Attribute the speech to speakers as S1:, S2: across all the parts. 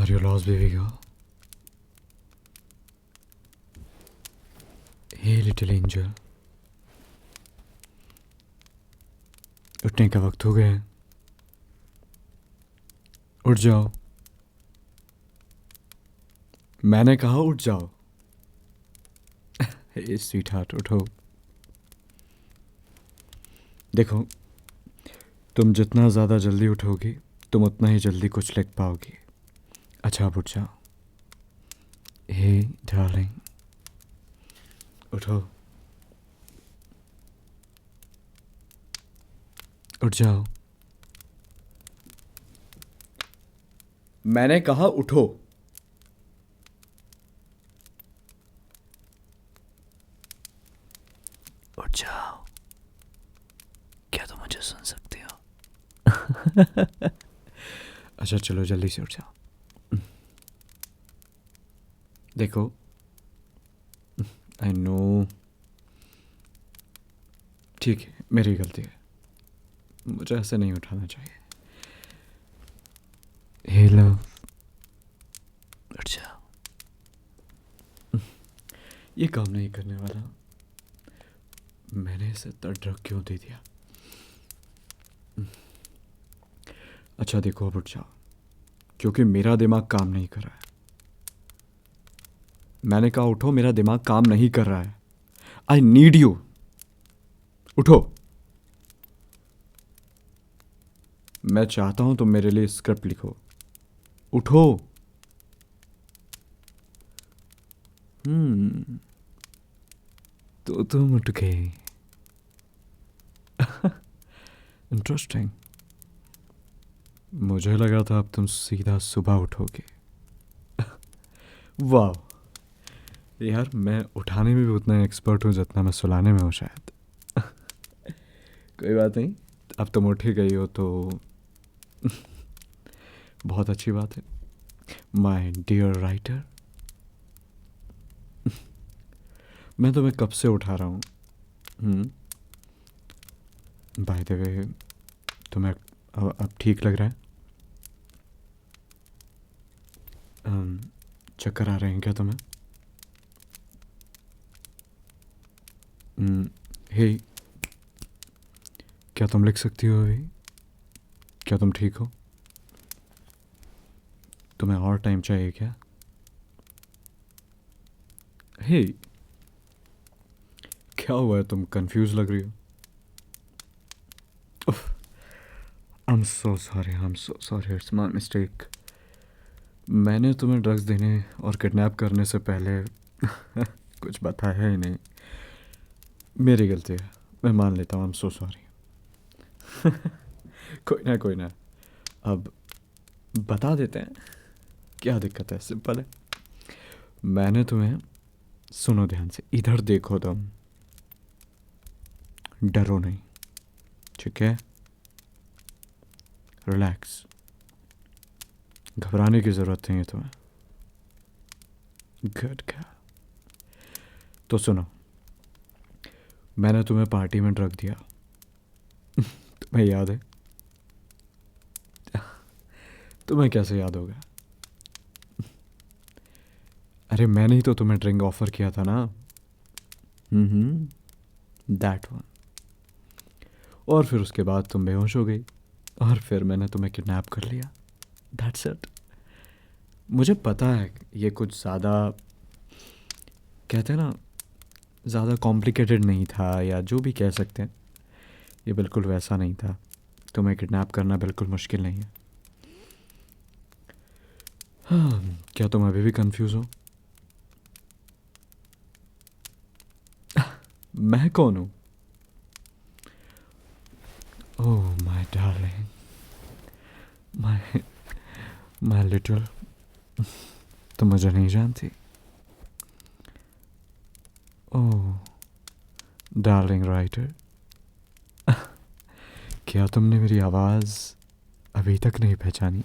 S1: Are you lost, baby girl? Hey, little angel. उठने का वक्त हो गया है. उठ जाओ. मैंने कहा उठ जाओ. Hey, sweetheart, उठो. देखो, तुम जितना ज़्यादा जल्दी उठोगी तुम उतना ही जल्दी कुछ लिख पाओगी. अच्छा, अब उठ जाओ. हे डार्लिंग, उठो. उठ जाओ. मैंने कहा उठो. उठ जाओ. क्या तुम मुझे सुन सकते हो? अच्छा चलो जल्दी से उठ जाओ. देखो, आई नो, ठीक है, मेरी गलती है. मुझे ऐसे नहीं उठाना चाहिए. हे लव, उठ जाओ. ये काम नहीं करने वाला. मैंने इसे इतना ड्रग क्यों दे दिया? अच्छा देखो, अब उठ जाओ, क्योंकि मेरा दिमाग काम नहीं कर रहा है. मैंने कहा उठो, मेरा दिमाग काम नहीं कर रहा है. I need you. उठो. मैं चाहता हूं तुम मेरे लिए स्क्रिप्ट लिखो. उठो. तो तुम उठ गए. इंटरेस्टिंग. मुझे लगा था अब तुम सीधा सुबह उठोगे. वाह यार, मैं उठाने में भी उतना एक्सपर्ट हूँ जितना मैं सुलाने में हूँ शायद. कोई बात नहीं, अब तुम उठ ही गई हो तो बहुत अच्छी बात है. माय डियर राइटर, मैं तुम्हें कब से उठा रहा हूँ. बाय द वे, तुम्हें अब ठीक लग रहा है? चक्कर आ रहे हैं क्या तुम्हें? हे, क्या तुम लिख सकती हो अभी? क्या तुम ठीक हो? तुम्हें और टाइम चाहिए क्या? हे, क्या हुआ है, तुम कंफ्यूज लग रही हो? I am so sorry, it's my mistake. मैंने तुम्हें ड्रग्स देने और किडनैप करने से पहले कुछ बताया ही नहीं. मेरी गलती है, मैं मान लेता हूँ. I am so sorry. कोई ना. अब बता देते हैं, क्या दिक्कत है, सिंपल है. मैंने तुम्हें, सुनो ध्यान से, इधर देखो तुम. डरो नहीं, ठीक है? रिलैक्स. घबराने की ज़रूरत नहीं है तुम्हें. Good girl. तो सुनो, मैंने तुम्हें पार्टी में ड्रग दिया. तुम्हें याद है? तुम्हें कैसे याद होगा? अरे मैंने ही तो तुम्हें ड्रिंक ऑफर किया था ना. That one. और फिर उसके बाद तुम बेहोश हो गई और फिर मैंने तुम्हें किडनैप कर लिया. That's it. मुझे पता है ये कुछ ज़्यादा, कहते हैं ना, ज़्यादा कॉम्प्लिकेटेड नहीं था, या जो भी कह सकते हैं. ये बिल्कुल वैसा नहीं था. तुम्हें किडनैप करना बिल्कुल मुश्किल नहीं है. हाँ, क्या तुम अभी भी कंफ्यूज हो? मैं कौन हूँ? Oh my darling, my my little. तुम मुझे नहीं जानती. ओह डार्लिंग राइटर, क्या तुमने मेरी आवाज़ अभी तक नहीं पहचानी?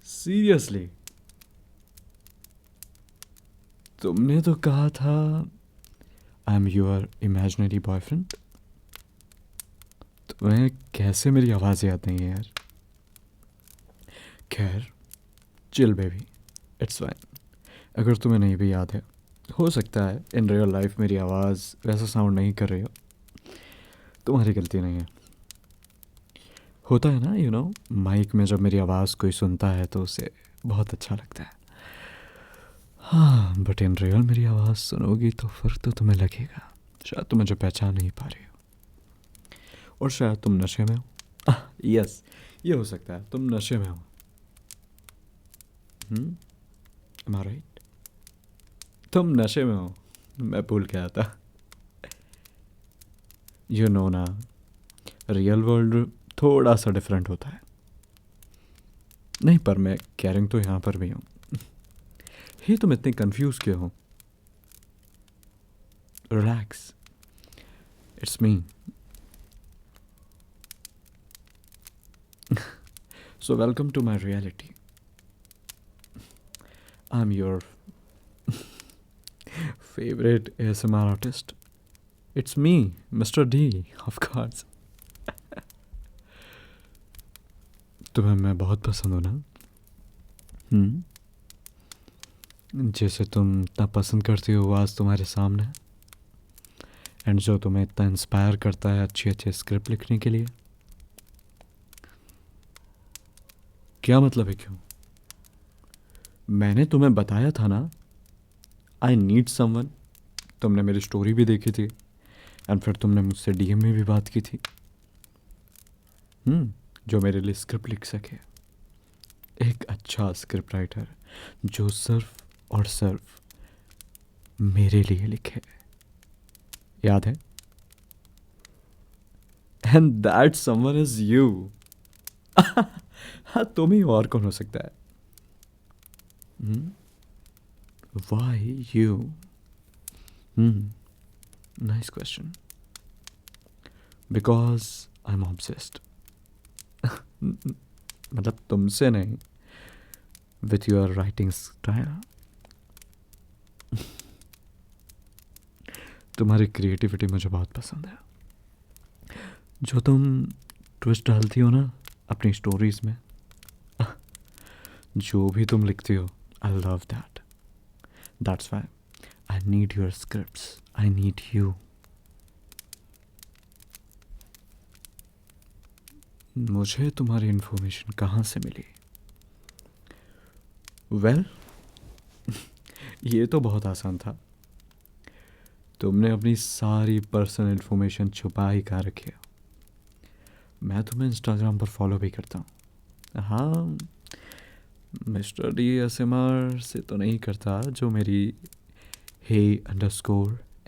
S1: सीरियसली? तुमने तो कहा था आई एम योर इमेजिनरी बॉयफ्रेंड. तुम्हें कैसे मेरी आवाज़ याद नहीं है यार? खैर, चिल बेबी, इट्स फाइन। अगर तुम्हें नहीं भी याद है, हो सकता है इन रियल लाइफ मेरी आवाज़ वैसा साउंड नहीं कर रही हो, तुम्हारी गलती नहीं है। होता है ना, माइक में जब मेरी आवाज़ कोई सुनता है तो उसे बहुत अच्छा लगता है। हाँ, बट इन रियल मेरी आवाज़ सुनोगी तो फ़र्क तो तुम्हें लगेगा। शायद तुम मुझे पहचान नहीं पा रही हो, और शायद तुम नशे में हो। यस, ये हो सकता है तुम नशे में हो। एम आई राइट? तुम नशे में हो, मैं भूल गया था। ना, रियल वर्ल्ड थोड़ा सा डिफरेंट होता है। नहीं, पर मैं कैरिंग तो यहाँ पर भी हूँ। ही, तुम इतने कंफ्यूज क्यों हो? Relax, it's me. So welcome to my reality. I am your favourite ASMR artist. It's me, mister D, of course. तुम्हें मैं बहुत पसंद हूँ ना? जैसे तुम इतना पसंद करती हो वो आज तुम्हारे सामने है, एंड जो तुम्हें इतना इंस्पायर करता है अच्छी अच्छी स्क्रिप्ट लिखने के लिए। क्या मतलब है क्यों? मैंने तुम्हें बताया था ना, आई नीड समवन। तुमने मेरी स्टोरी भी देखी थी, एंड फिर तुमने मुझसे DM में भी बात की थी। जो मेरे लिए स्क्रिप्ट लिख सके, एक अच्छा स्क्रिप्ट राइटर जो सिर्फ और सिर्फ मेरे लिए लिखे। याद है? And that someone is you. हाँ, तुम ही, और कौन हो सकता है? Why you? Nice question. Because I am obsessed. मतलब तुमसे नहीं, विथ योर राइटिंग स्टाइल। तुम्हारी क्रिएटिविटी मुझे बहुत पसंद है। जो तुम ट्विस्ट डालती हो ना अपनी स्टोरीज में, जो भी तुम लिखती हो, I love that. That's why I need your scripts, I need you. मुझे तुम्हारी इन्फॉर्मेशन कहाँ से मिली? वेल, ये तो बहुत आसान था। तुमने अपनी सारी पर्सनल इन्फॉर्मेशन छुपा ही कहाँ रखी है। मैं तुम्हें इंस्टाग्राम पर फॉलो भी करता हूँ। हाँ, मिस्टर DSMR से तो नहीं करता, जो मेरी hey_MR_D,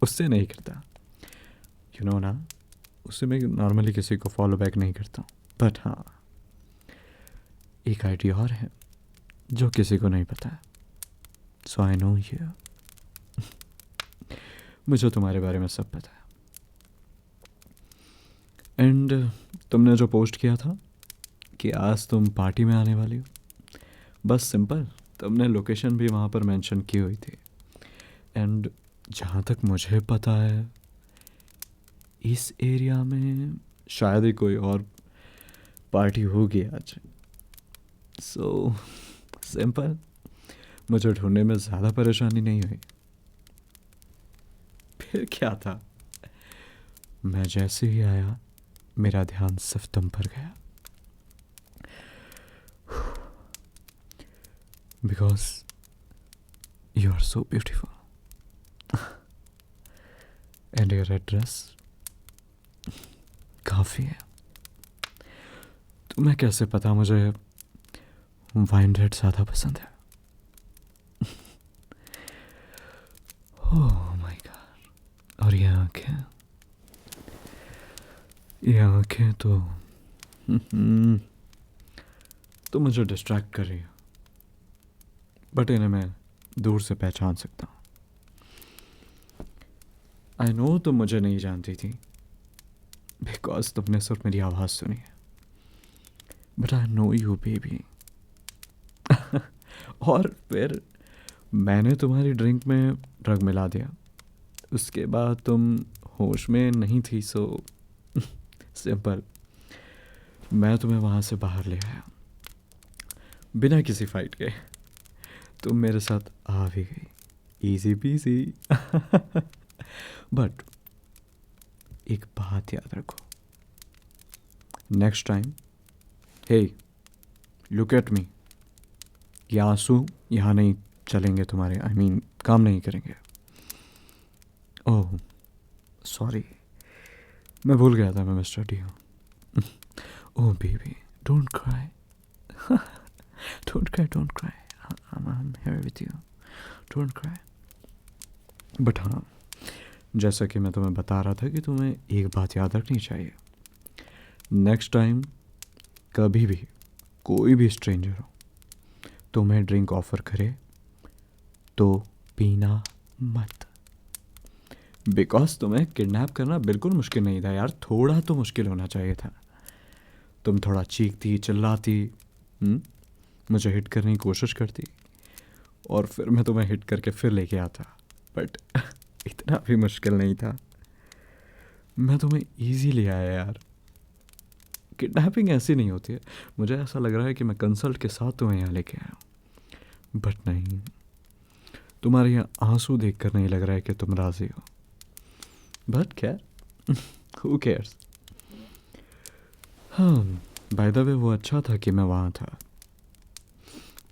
S1: उससे नहीं करता। ना, उससे मैं नॉर्मली किसी को फॉलो बैक नहीं करता हूँ। बट हाँ, एक आईडी और है जो किसी को नहीं पता है। सो आई नो यू। मुझे तुम्हारे बारे में सब पता है। एंड तुमने जो पोस्ट किया था कि आज तुम पार्टी में आने वाली हो, बस सिंपल, तुमने लोकेशन भी वहाँ पर मेंशन की हुई थी। एंड जहाँ तक मुझे पता है, इस एरिया में शायद ही कोई और पार्टी होगी आज। सो सिंपल, मुझे ढूंढने में ज़्यादा परेशानी नहीं हुई। फिर क्या था, मैं जैसे ही आया मेरा ध्यान सिर्फ तुम पर गया। Because you are so beautiful, and your address काफ़ी है। तुम्हें कैसे पता मुझे वाइन रेड ज़्यादा पसंद है? Oh my God. और ये आंखें तो मुझे डिस्ट्रैक्ट कर रही है, बट इन्हें मैं दूर से पहचान सकता हूँ। आई नो तुम मुझे नहीं जानती थी, बिकॉज तुमने सिर्फ मेरी आवाज़ सुनी है। But I know you baby. और फिर मैंने तुम्हारी ड्रिंक में ड्रग मिला दिया। उसके बाद तुम होश में नहीं थी। सो सिंपल, मैं तुम्हें वहाँ से बाहर ले आया बिना किसी फाइट के। तुम मेरे साथ आ भी गई, इजी पीजी। बट एक बात याद रखो, next time, hey look at me, ये आंसू यहाँ नहीं चलेंगे तुम्हारे, आई मीन काम नहीं करेंगे। ओह सॉरी, मैं भूल गया था मैं मिस्टर डी हूँ। ओह baby, don't cry, don't cry, don't cry, I am here with you, don't cry. But हाँ, जैसा कि मैं तुम्हें बता रहा था कि तुम्हें एक बात याद रखनी चाहिए, नेक्स्ट टाइम कभी भी कोई भी स्ट्रेंजर हो तुम्हें ड्रिंक ऑफर करे तो पीना मत, बिकॉज तुम्हें किडनैप करना बिल्कुल मुश्किल नहीं था यार, थोड़ा तो मुश्किल होना चाहिए था। तुम थोड़ा चीखती चिल्लाती, मुझे हिट करने की कोशिश करती, और फिर मैं तुम्हें हिट करके फिर लेके आता, बट इतना भी मुश्किल नहीं था। मैं तुम्हें ईजी ले आया यार। किडनैपिंग ऐसी नहीं होती है, मुझे ऐसा लग रहा है कि मैं कंसल्ट के साथ तुम्हें यहाँ लेके आया हूँ, बट नहीं, तुम्हारे यहाँ आंसू देखकर नहीं लग रहा है कि तुम राजी हो, बट क्या, हु केयर्स। हाँ, बाय द वे वो अच्छा था कि मैं वहाँ था,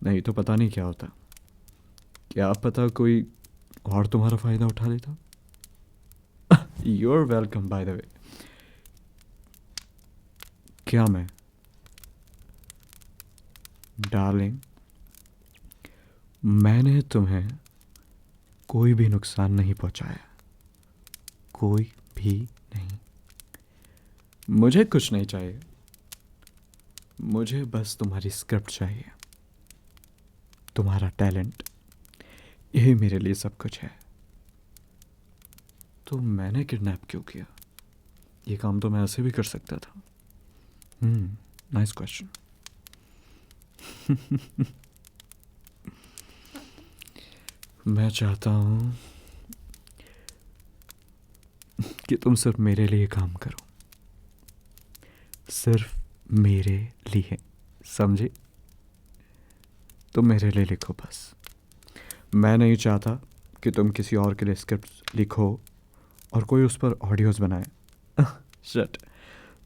S1: नहीं तो पता नहीं क्या होता, क्या पता कोई और तुम्हारा फ़ायदा उठा लेता। You are welcome by the way. क्या मैं डार्लिंग, मैंने तुम्हें कोई भी नुकसान नहीं पहुंचाया, कोई भी नहीं। मुझे कुछ नहीं चाहिए, मुझे बस तुम्हारी स्क्रिप्ट चाहिए, तुम्हारा टैलेंट, यही मेरे लिए सब कुछ है। तो मैंने किडनैप क्यों किया? ये काम तो मैं ऐसे भी कर सकता था। Nice question. मैं चाहता हूँ कि तुम सिर्फ मेरे लिए काम करो, सिर्फ मेरे लिए, समझे? तुम मेरे लिए लिखो बस। मैं नहीं चाहता कि तुम किसी और के लिए स्क्रिप्ट लिखो और कोई उस पर ऑडियोज़ बनाए। शट,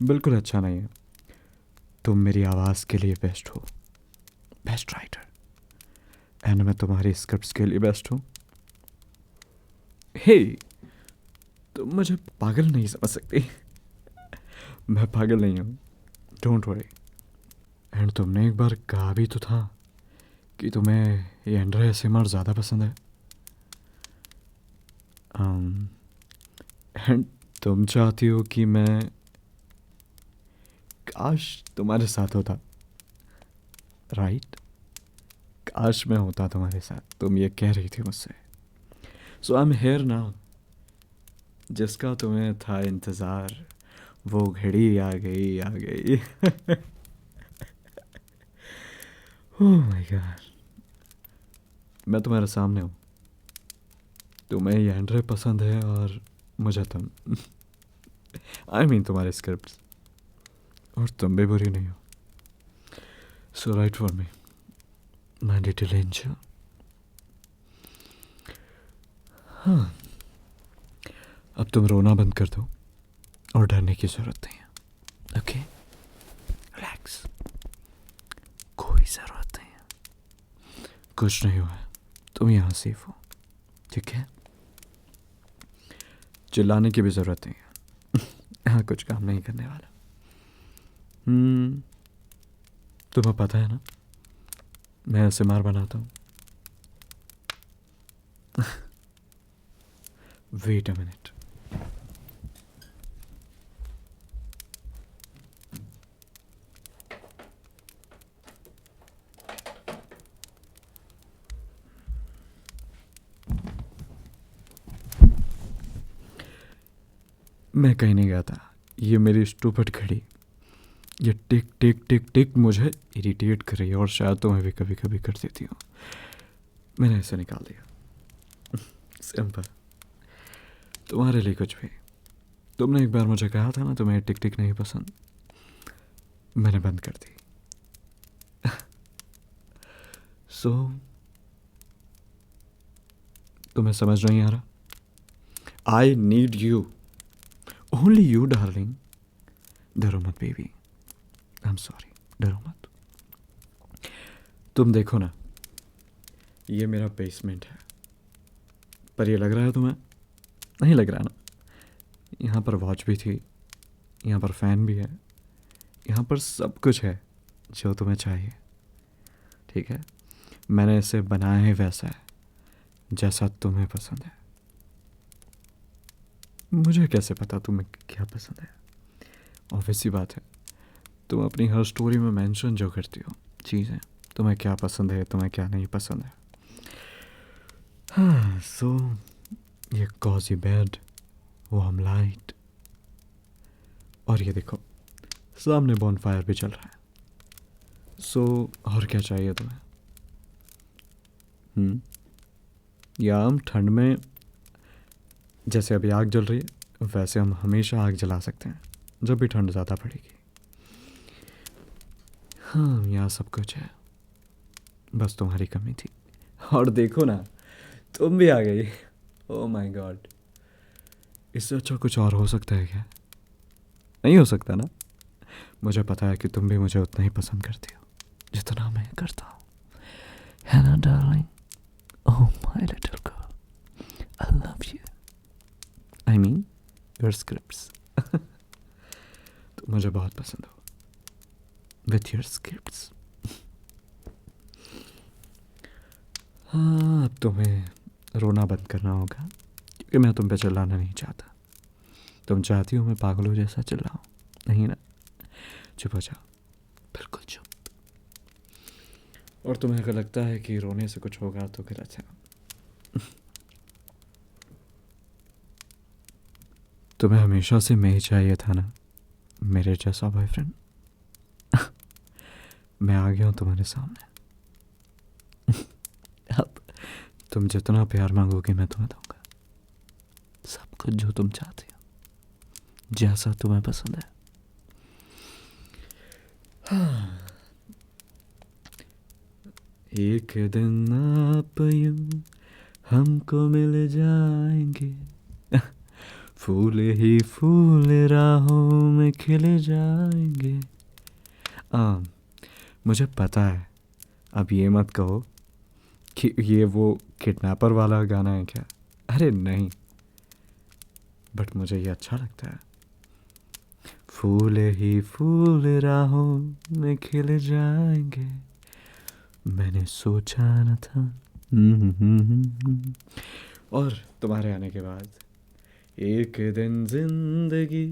S1: बिल्कुल अच्छा नहीं है। तुम मेरी आवाज़ के लिए बेस्ट हो, बेस्ट राइटर, एंड मैं तुम्हारी स्क्रिप्ट्स के लिए बेस्ट हूँ। हे, तुम मुझे पागल नहीं समझ सकती। मैं पागल नहीं हूँ, डोंट वरी। एंड तुमने एक बार कहा भी तो था कि तुम्हें ये एंड्रा एसएमआर ज़्यादा पसंद है। एंड तुम चाहती हो कि मैं, काश तुम्हारे साथ होता, राइट? काश मैं होता तुम्हारे साथ, तुम ये कह रही थी मुझसे। सो आई एम हेयर नाउ, जिसका तुम्हें था इंतज़ार, वो घड़ी आ गई, आ गई। ओह माय गॉड, मैं तुम्हारे सामने हूँ, तुम्हें ये एंड्रे पसंद है और मुझे तुम। आई मीन तुम्हारे स्क्रिप्ट्स, और तुम भी बुरी नहीं हो। So right for me, my little angel. हाँ, अब तुम रोना बंद कर दो और डरने की ज़रूरत नहीं है, ओके? रिलैक्स, कोई ज़रूरत नहीं है, कुछ नहीं हुआ है, तुम यहाँ सेफ हो, ठीक है? चिल्लाने की भी ज़रूरत नहीं है, यहाँ कुछ काम नहीं करने वाला। तुम्हें पता है ना, मैं ऐसे मार बनाता हूँ। वेट अ मिनट, मैं कहीं नहीं गया था, ये मेरी स्टूपिड घड़ी, ये टिक टिक टिक टिक मुझे इरिटेट कर रही है, और शायद तुम्हें भी कभी कभी कर देती हूँ। मैंने इसे निकाल दिया, सिंपल, तुम्हारे लिए कुछ भी। तुमने एक बार मुझे कहा था ना तुम्हें टिक टिक नहीं पसंद, मैंने बंद कर दी। सो तुम्हें समझ नहीं आ रहा? I need you, only you darling. डरो मत बेबी, आई एम सॉरी, डरो मत। तुम देखो ना, ये मेरा बेसमेंट है, पर ये लग रहा है तुम्हें? नहीं लग रहा ना? यहाँ पर वॉच भी थी, यहाँ पर फैन भी है, यहाँ पर सब कुछ है जो तुम्हें चाहिए। ठीक है, मैंने इसे बनाया है वैसा है जैसा तुम्हें पसंद है। मुझे कैसे पता तुम्हें क्या पसंद है? ऑब्वियस सी बात है, तुम अपनी हर स्टोरी में मेंशन जो करती हो चीज़ें, तुम्हें क्या पसंद है, तुम्हें क्या नहीं पसंद है। हाँ, सो ये कॉजी बेड, वार्म लाइट, और ये देखो सामने बॉनफायर भी चल रहा है। सो और क्या चाहिए तुम्हें? या हम ठंड में जैसे अभी आग जल रही है वैसे हम हमेशा आग जला सकते हैं जब भी ठंड ज़्यादा पड़ेगी। हाँ, यहाँ सब कुछ है, बस तुम्हारी कमी थी। और देखो ना, तुम भी आ गई। ओह माय गॉड, इससे अच्छा कुछ और हो सकता है क्या? नहीं हो सकता ना? मुझे पता है कि तुम भी मुझे उतना ही पसंद करती हो जितना मैं करता हूँ, है ना darling? Oh my little girl, I love you. I mean your scripts. तुम मुझे बहुत पसंद हो विथ योर स्क्रिप्ट्स। हाँ, अब तुम्हें रोना बंद करना होगा क्योंकि मैं तुम पे चिल्लाना नहीं चाहता। तुम चाहती हो मैं पागलों जैसा चिल्लाऊं, नहीं ना? चुप हो जाओ, बिल्कुल चुप। और तुम्हें अगर लगता है कि रोने से कुछ होगा तो गलत है। तुम्हें हमेशा से मैं ही चाहिए था ना, मेरे जैसा बॉयफ्रेंड। मैं आ गया हूँ तुम्हारे सामने। अब तुम जितना प्यार मांगोगे मैं तुम्हें दूंगा, सब कुछ जो तुम चाहते हो, जैसा तुम्हें पसंद है। हाँ। एक दिन आप यूं हमको मिल जाएंगे, फूल ही फूल राहों में खिल जाएंगे। मुझे पता है, अब ये मत कहो कि ये वो किडनैपर वाला गाना है क्या। अरे नहीं, बट मुझे ये अच्छा लगता है। फूल ही फूल राहों में खिल जाएंगे, मैंने सोचा न था। और तुम्हारे आने के बाद एक दिन जिंदगी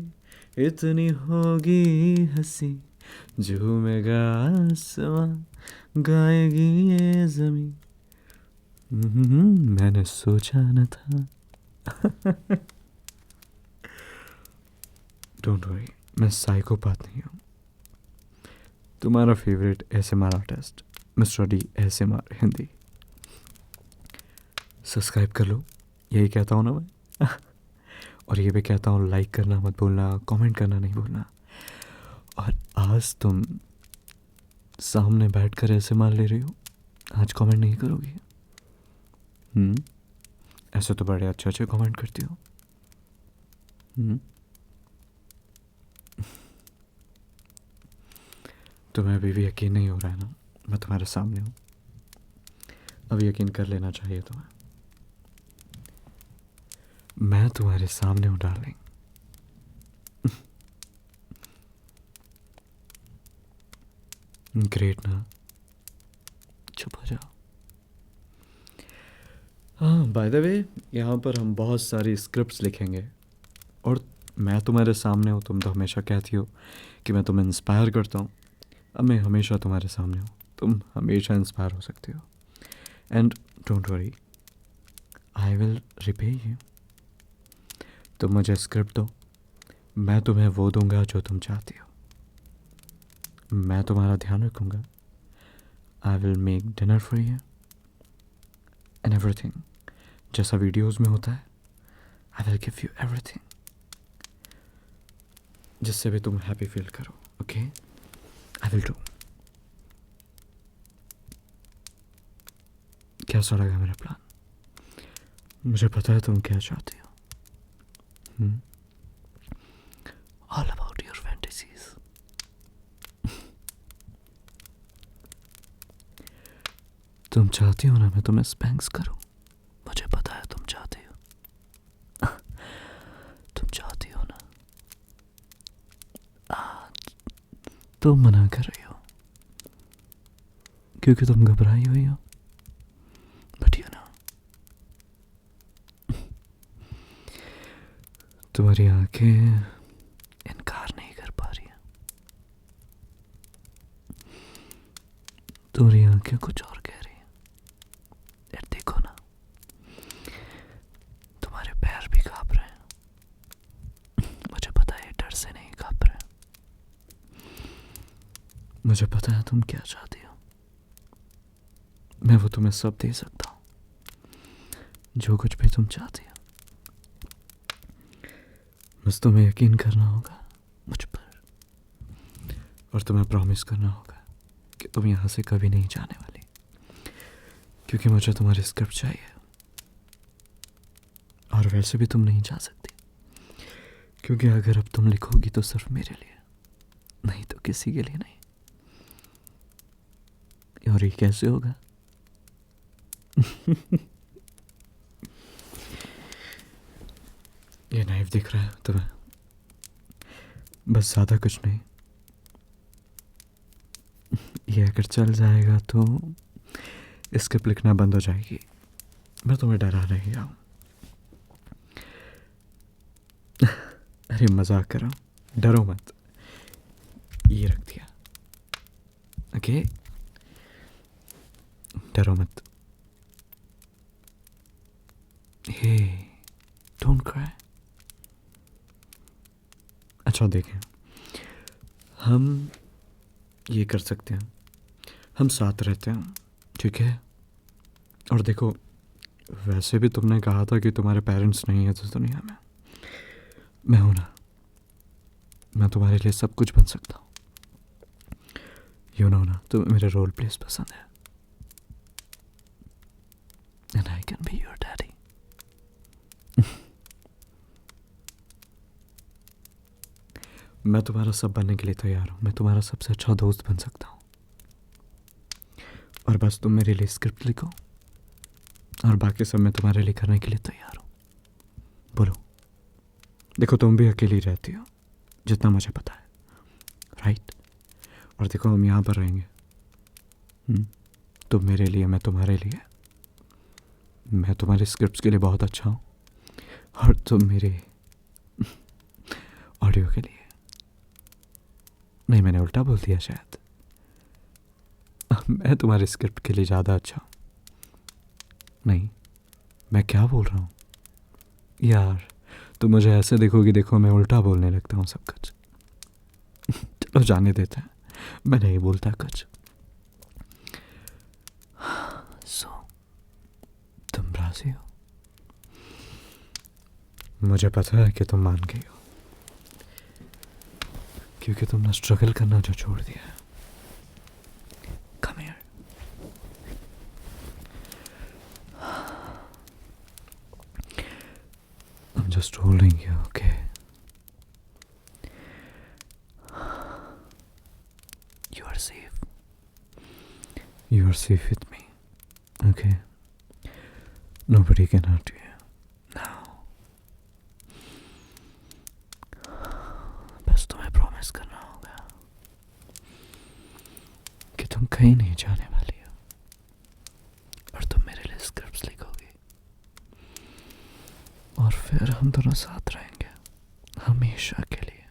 S1: इतनी होगी हंसी, झूमेगा आसमां गाएगी ये जमी। मैंने सोचा न था। डोंट वरी, मैं साइकोपाथ नहीं हूँ। तुम्हारा favourite ASMR artist mister D ASMR Hindi. Subscribe कर लो, यही कहता हूँ ना मैं। और ये भी कहता हूँ लाइक करना मत भूलना, कमेंट करना नहीं भूलना। और आज तुम सामने बैठकर एसएमआर ले रही हो, आज कमेंट नहीं करोगी? ऐसे तो बड़े अच्छे अच्छे कमेंट करती हो। तुम्हें अभी भी यकीन नहीं हो रहा है ना, मैं तुम्हारे सामने हूँ। अब यकीन कर लेना चाहिए तुम्हें, मैं तुम्हारे सामने हूँ डार्लिंग। ग्रेट ना? चुप हो जाओ। हाँ, बाय द वे, यहाँ पर हम बहुत सारी स्क्रिप्ट्स लिखेंगे और मैं तुम्हारे सामने हूँ। तुम तो हमेशा कहती हो कि मैं तुम्हें इंस्पायर करता हूँ, अब मैं हमेशा तुम्हारे सामने हूँ, तुम हमेशा इंस्पायर हो सकती हो। And don't worry, I will repay you. तुम मुझे स्क्रिप्ट दो, मैं तुम्हें वो दूंगा जो तुम चाहती हो, मैं तुम्हारा ध्यान रखूँगा। I will make dinner for you and everything, जैसा वीडियोज़ में होता है। I will give you everything, जिससे भी तुम हैप्पी फील करो। ओके? I will do. कैसा लगा मेरा प्लान? मुझे पता है तुम क्या चाहती हो। All about your fantasies. तुम चाहती हो ना मैं तुम्हें स्पैंक्स करूं? मुझे पता है तुम चाहती हो। तुम चाहती हो ना? तुम मना कर रही हो क्योंकि तुम घबराई हुई हो। बट यू नो, तुम्हारी आंखें इनकार नहीं कर पा रही हैं। तुम्हारी आंखें कुछ और कह रही हैं। यार देखो ना, तुम्हारे पैर भी कांप रहे हैं। मुझे पता है डर से नहीं कांप रहे हैं। मुझे पता है तुम क्या चाहती हो। मैं वो तुम्हें सब दे सकता हूँ, जो कुछ भी तुम चाहती हो। बस तुम्हें यकीन करना होगा मुझ पर, और तुम्हें प्रॉमिस करना होगा कि तुम यहाँ से कभी नहीं जाने वाली, क्योंकि मुझे तुम्हारी स्क्रिप्ट चाहिए। और वैसे भी तुम नहीं जा सकती, क्योंकि अगर अब तुम लिखोगी तो सिर्फ मेरे लिए, नहीं तो किसी के लिए नहीं। और ये कैसे होगा? ये नाइफ दिख रहा है तुम्हें? बस ज़्यादा कुछ नहीं। ये अगर चल जाएगा तो स्क्रिप्ट लिखना बंद हो जाएगी। मैं तुम्हें डरा नहीं रहा हूँ। अरे मजाक कर रहा हूँ, डरो मत। ये रख दिया, ओके? डरो मत। हे, डोंट क्राई। अच्छा देखें, हम ये कर सकते हैं, हम साथ रहते हैं, ठीक है? और देखो, वैसे भी तुमने कहा था कि तुम्हारे पेरेंट्स नहीं है इस दुनिया में। मैं हूं ना, मैं तुम्हारे लिए सब कुछ बन सकता हूँ। यू नो ना, तुम्हें मेरे रोल प्लेस पसंद है, and I can be your daddy. मैं तुम्हारा सब बनने के लिए तैयार हूँ। मैं तुम्हारा सबसे अच्छा दोस्त बन सकता हूँ। और बस तुम मेरे लिए स्क्रिप्ट लिखो, और बाकी सब मैं तुम्हारे लिए करने के लिए तैयार हूँ। बोलो। देखो, तुम भी अकेली रहती हो, जितना मुझे पता है, राइट? और देखो, हम यहाँ पर रहेंगे। तुम मेरे लिए, मैं तुम्हारे लिए। मैं तुम्हारे स्क्रिप्ट्स के लिए बहुत अच्छा हूँ, और तुम मेरे ऑडियो के लिए। नहीं, मैंने उल्टा बोल दिया शायद। मैं तुम्हारे स्क्रिप्ट के लिए ज़्यादा अच्छा हूँ। नहीं, मैं क्या बोल रहा हूँ यार? तुम मुझे ऐसे देखोगी, देखो मैं उल्टा बोलने लगता हूँ सब कुछ। चलो जाने देते हैं, मैं नहीं बोलता कुछ। सो तुम राजी हो? मुझे पता है कि तुम मान गई हो, क्योंकि तुमने स्ट्रगल करना जो छोड़ दिया है। Come here. I'm just holding you, okay? You are safe. You are safe with me, okay? Nobody can hurt you now. बस तुम्हें प्रॉमिस करना होगा कि तुम कहीं नहीं जाने वाली हो, और तुम मेरे लिए स्क्रिप्ट्स लिखोगी, और फिर हम दोनों साथ रहेंगे हमेशा के लिए,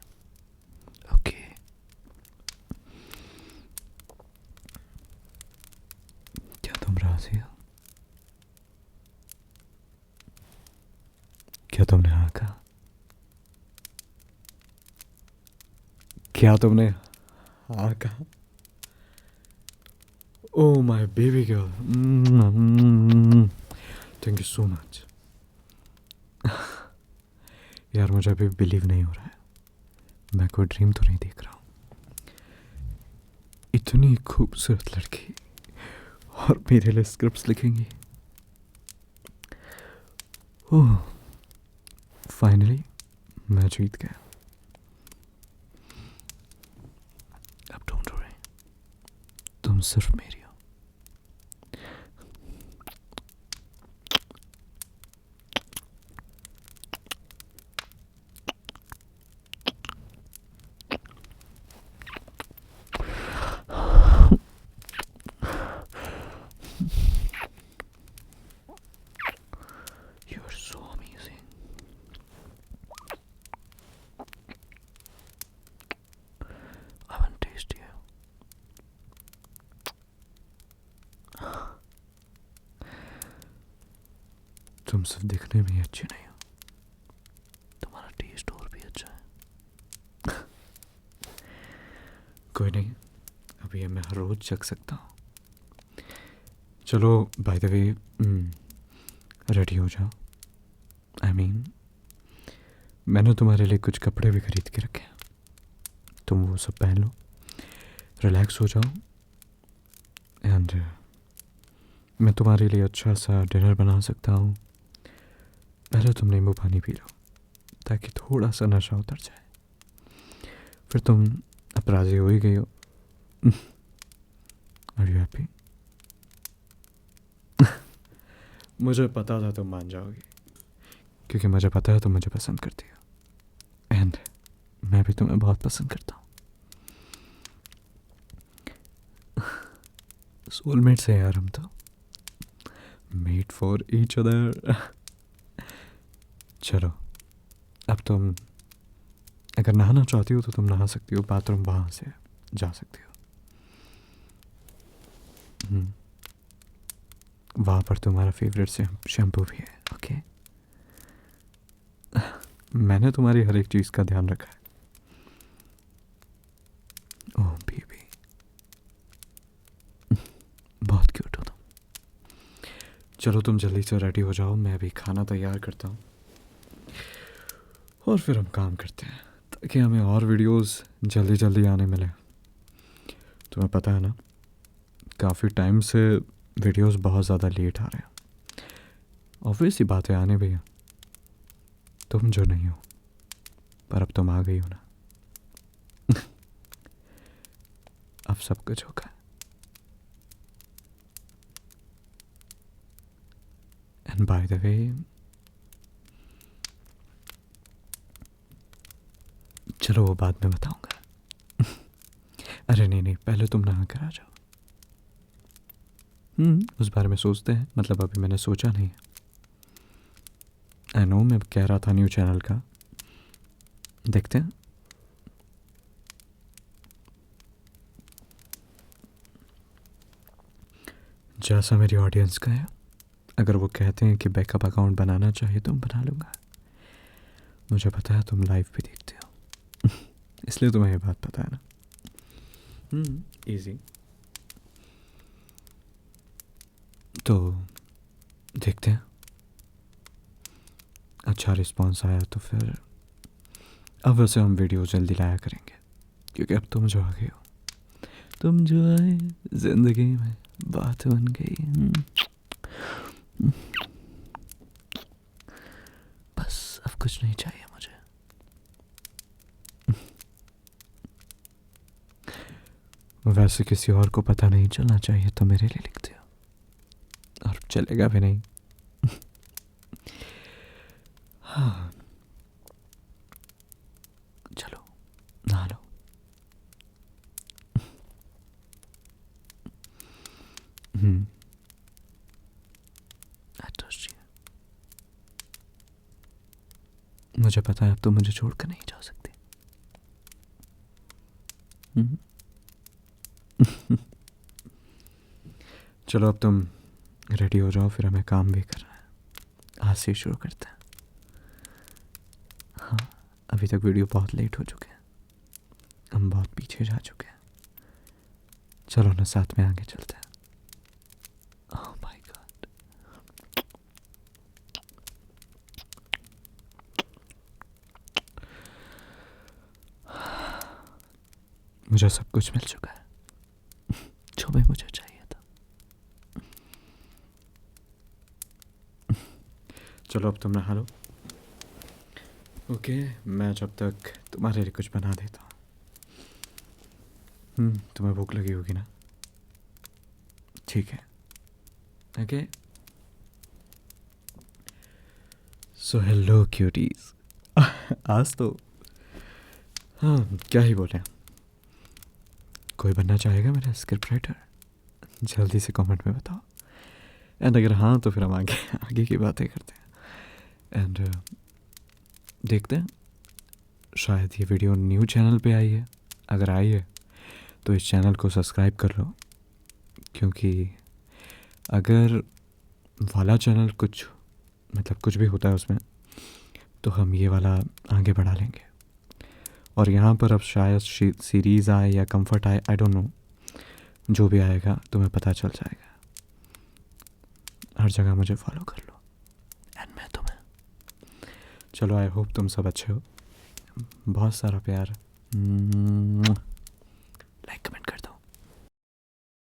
S1: ओके? क्या तुम राजी हो? क्या तुमने हाँ कहा? क्या तुमने हाँ कहा? Oh my baby girl. Thank you so much. यार मुझे अभी बिलीव नहीं हो रहा है। मैं कोई ड्रीम तो नहीं देख रहा हूँ। इतनी खूबसूरत लड़की और मेरे लिए स्क्रिप्ट्स लिखेंगी। ओह, फाइनली मैं जीत गया। अब डोंट वरी, तुम सिर्फ मेरी हो। You're so amazing. I want to taste you. तुम सिर्फ दिखने में ही अच्छी नहीं हो, तुम्हारा टेस्ट और भी अच्छा है। कोई नहीं, अब ये मैं हर रोज चख सकता हूँ। चलो, बाय द वे, रेडी हो जाओ। आई मीन, मैंने तुम्हारे लिए कुछ कपड़े भी खरीद के रखे हैं, तुम वो सब पहन लो, रिलैक्स हो जाओ। एंड मैं तुम्हारे लिए अच्छा सा डिनर बना सकता हूँ। पहले तुम नींबू पानी पी लो ताकि थोड़ा सा नशा उतर जाए। फिर तुम अब राजी हो ही गई हो। Are you happy? मुझे पता था तुम मान जाओगी, क्योंकि मुझे पता है तुम मुझे पसंद करती हो एंड मैं भी तुम्हें बहुत पसंद करता हूँ। सोलमेट से यार, हम तो मेड फॉर ईच अदर। चलो, अब तुम अगर नहाना चाहती हो तो तुम नहा सकती हो, बाथरूम वहाँ से जा सकती हो। वहाँ पर तुम्हारा फेवरेट शैम्पू भी है। ओके, मैंने तुम्हारी हर एक चीज़ का ध्यान रखा है। ओह बेबी, बहुत क्यूट हो तुम। चलो तुम जल्दी से रेडी हो जाओ, मैं अभी खाना तैयार करता हूँ और फिर हम काम करते हैं ताकि हमें और वीडियोस जल्दी जल्दी आने मिले। तुम्हें पता है ना, काफ़ी टाइम से वीडियोस बहुत ज़्यादा लेट आ रहे हैं। ऑब्वियस ही बातें आने भी हैं, तुम जो नहीं हो, पर अब तुम आ गई हो ना। अब सब कुछ होगा। एंड बाय द वे, चलो वो बाद में बताऊंगा। अरे नहीं नहीं, पहले तुम नहा कर आ जाओ। उस बारे में सोचते हैं, मतलब अभी मैंने सोचा नहीं है। आई नो, मैं कह रहा था न्यू चैनल का, देखते हैं। जैसा मेरी ऑडियंस का है, अगर वो कहते हैं कि बैकअप अकाउंट बनाना चाहिए तो मैं बना लूँगा। मुझे पता है तुम लाइव भी देखते हो, इसलिए तुम्हें ये बात पता है ना। इजी। तो देखते हैं, अच्छा रिस्पॉन्स आया तो फिर अब वैसे हम वीडियो जल्दी लाया करेंगे, क्योंकि अब तुम जो आ गए हो, तुम जो आए जिंदगी में बात बन गई। बस अब कुछ नहीं चाहिए मुझे। वैसे किसी और को पता नहीं चलना चाहिए तो मेरे लिए लिखते हो, और चलेगा भी नहीं। हाँ, चलो नहा लो। I trust you. मुझे पता है अब तो मुझे छोड़कर नहीं जा सकते। चलो अब तुम रेडी हो जाओ, फिर हमें काम भी करना है। आज से शुरू करते हैं। हाँ, अभी तक वीडियो बहुत लेट हो चुके हैं, हम बहुत पीछे जा चुके हैं। चलो ना, साथ में आगे चलते हैं। ओह माय गॉड, मुझे सब कुछ मिल चुका है। जो भी मुझे चाहिए था। चलो अब तुम नहा लो। ओके, मैं जब तक तुम्हारे लिए कुछ बना देता हूँ। तुम्हें भूख लगी होगी ना? ठीक है। Okay, so hello cuties. आज तो हाँ, क्या ही बोले। कोई बनना चाहेगा मेरा स्क्रिप्ट राइटर? जल्दी से कमेंट में बताओ। एंड अगर हाँ तो फिर हम आगे आगे की बातें करते हैं। एंड देखते हैं, शायद ये वीडियो न्यू चैनल पे आई है। अगर आई है तो इस चैनल को सब्सक्राइब कर लो, क्योंकि अगर वाला चैनल कुछ मतलब कुछ भी होता है उसमें, तो हम ये वाला आगे बढ़ा लेंगे। और यहाँ पर अब शायद सीरीज़ आए या कंफर्ट आए, आई डोंट नो। जो भी आएगा तुम्हें पता चल जाएगा। हर जगह मुझे फॉलो कर लो एंड मैं तुम्हें। चलो, आई होप तुम सब अच्छे हो। बहुत सारा प्यार। Like comment